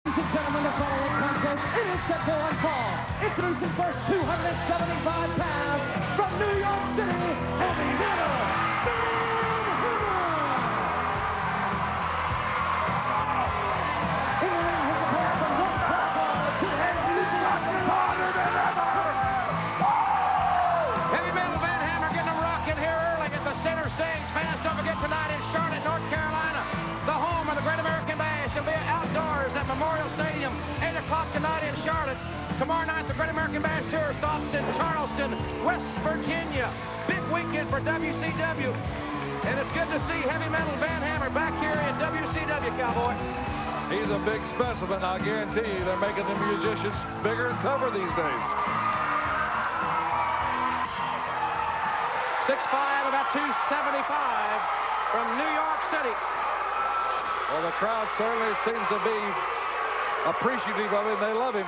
Ladies and gentlemen, the following contest is set to unfold. Introducing first 275 pounds from New York City, heavy metal, Heavy metal Van Hammer getting them rocking here early at the center stage. Fans, don't forget tonight in Charlotte, North Carolina, the home of the Great American Bash. It'll be outdoors at Memorial Stadium, 8 o'clock tonight in Charlotte. Tomorrow night, the Great American Bash Tour stops in Charleston, West Virginia. Big weekend for WCW. And it's good to see heavy metal Van Hammer back here in WCW, Cowboy. He's a big specimen. I guarantee you they're making the musicians bigger and tougher these days. 6'5", about 275 from New York City. Well, the crowd certainly seems to be appreciative of him. They love him.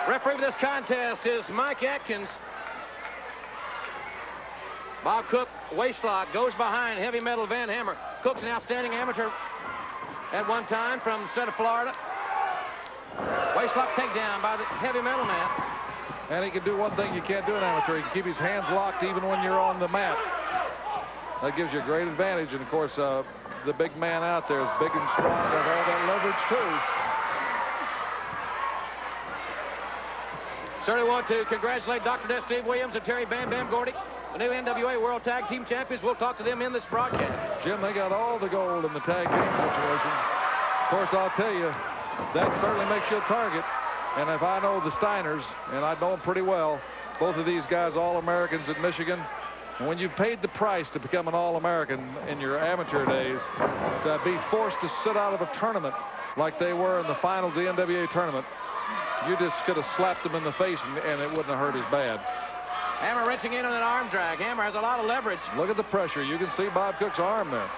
Referee for this contest is Mike Atkins. Bob Cook, waistlock, goes behind heavy metal Van Hammer. Cook's an outstanding amateur at one time from the state of Florida. Waistlock takedown by the heavy metal man. And he can do one thing you can't do in amateur. He can keep his hands locked even when you're on the mat. That gives you a great advantage. And, of course, the big man out there is big and strong with all that leverage, too. Certainly want to congratulate Dr. Death Steve Williams and Terry Bam Bam Gordy, the new NWA World Tag Team Champions. We'll talk to them in this broadcast. Jim, they got all the gold in the tag team situation. Of course, I'll tell you, that certainly makes you a target. And if I know the Steiners, and I know them pretty well, both of these guys All-Americans at Michigan, and when you've paid the price to become an All-American in your amateur days, to be forced to sit out of a tournament like they were in the finals of the NWA tournament, you just could have slapped them in the face and it wouldn't have hurt as bad. Hammer wrenching in on an arm drag. Hammer has a lot of leverage. Look at the pressure. You can see Bob Cook's arm there.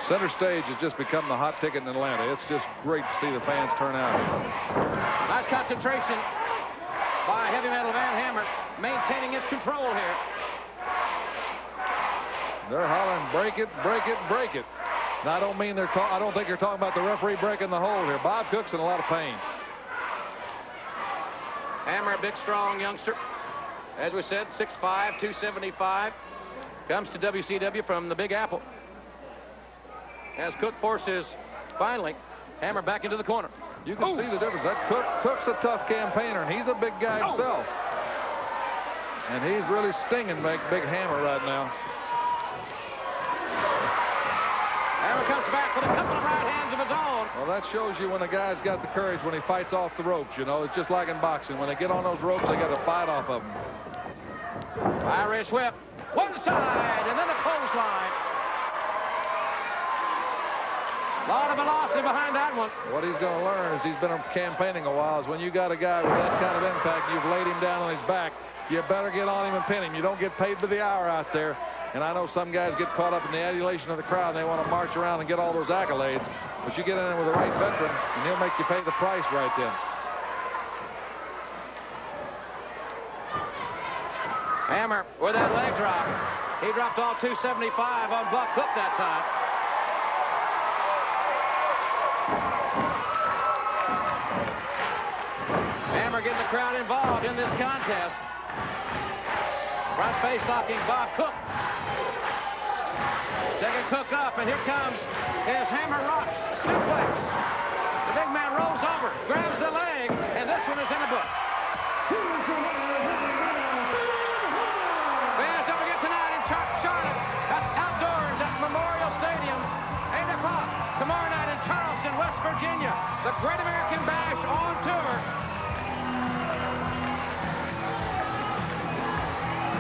Center stage has just become the hot ticket in Atlanta. It's just great to see the fans turn out. Nice concentration by heavy metal Van Hammer, maintaining its control here. They're hollering, break it, break it, break it. Now, I don't think they're talking about the referee breaking the hold here. Bob Cook's in a lot of pain. Hammer, a big, strong youngster. As we said, 6'5", 275. Comes to WCW from the Big Apple. As Cook forces, finally, Hammer back into the corner. You can see the difference. That Cook's a tough campaigner, and he's a big guy himself. And he's really stinging Big Hammer right now. Hammer comes back with a couple of right hands of his own. Well, that shows you when a guy's got the courage when he fights off the ropes, you know. It's just like in boxing. When they get on those ropes, they got to fight off of them. Irish whip. One side, and then a clothesline. A lot of velocity behind that one. What he's going to learn is he's been campaigning a while is when you got a guy with that kind of impact, you've laid him down on his back, you better get on him and pin him. You don't get paid by the hour out there. And I know some guys get caught up in the adulation of the crowd and they want to march around and get all those accolades. But you get in there with the right veteran and he'll make you pay the price right then. Hammer with that leg drop. He dropped all 275 on Buck Cook that time. Hammer getting the crowd involved in this contest. Front face locking Bob Cook. Taking Cook up, and here comes his Hammer rocks, suplex. The big man rolls over, grabs the leg, and this one is in the book. Fans, don't forget tonight in Charlotte, outdoors at Memorial Stadium, 8 o'clock tomorrow night in Charleston, West Virginia. The Great American Bash on tour.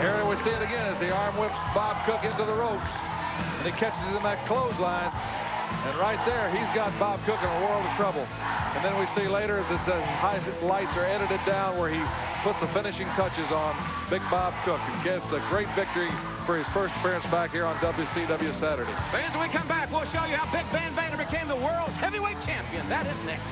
Here we see it again as the arm whips Bob Cook into the ropes. And he catches him in that clothesline. And right there, he's got Bob Cook in a world of trouble. And then we see later as the highlights are edited down where he puts the finishing touches on Big Bob Cook and gets a great victory for his first appearance back here on WCW Saturday. Fans, when we come back, we'll show you how Big Van Vader became the world's heavyweight champion. That is next.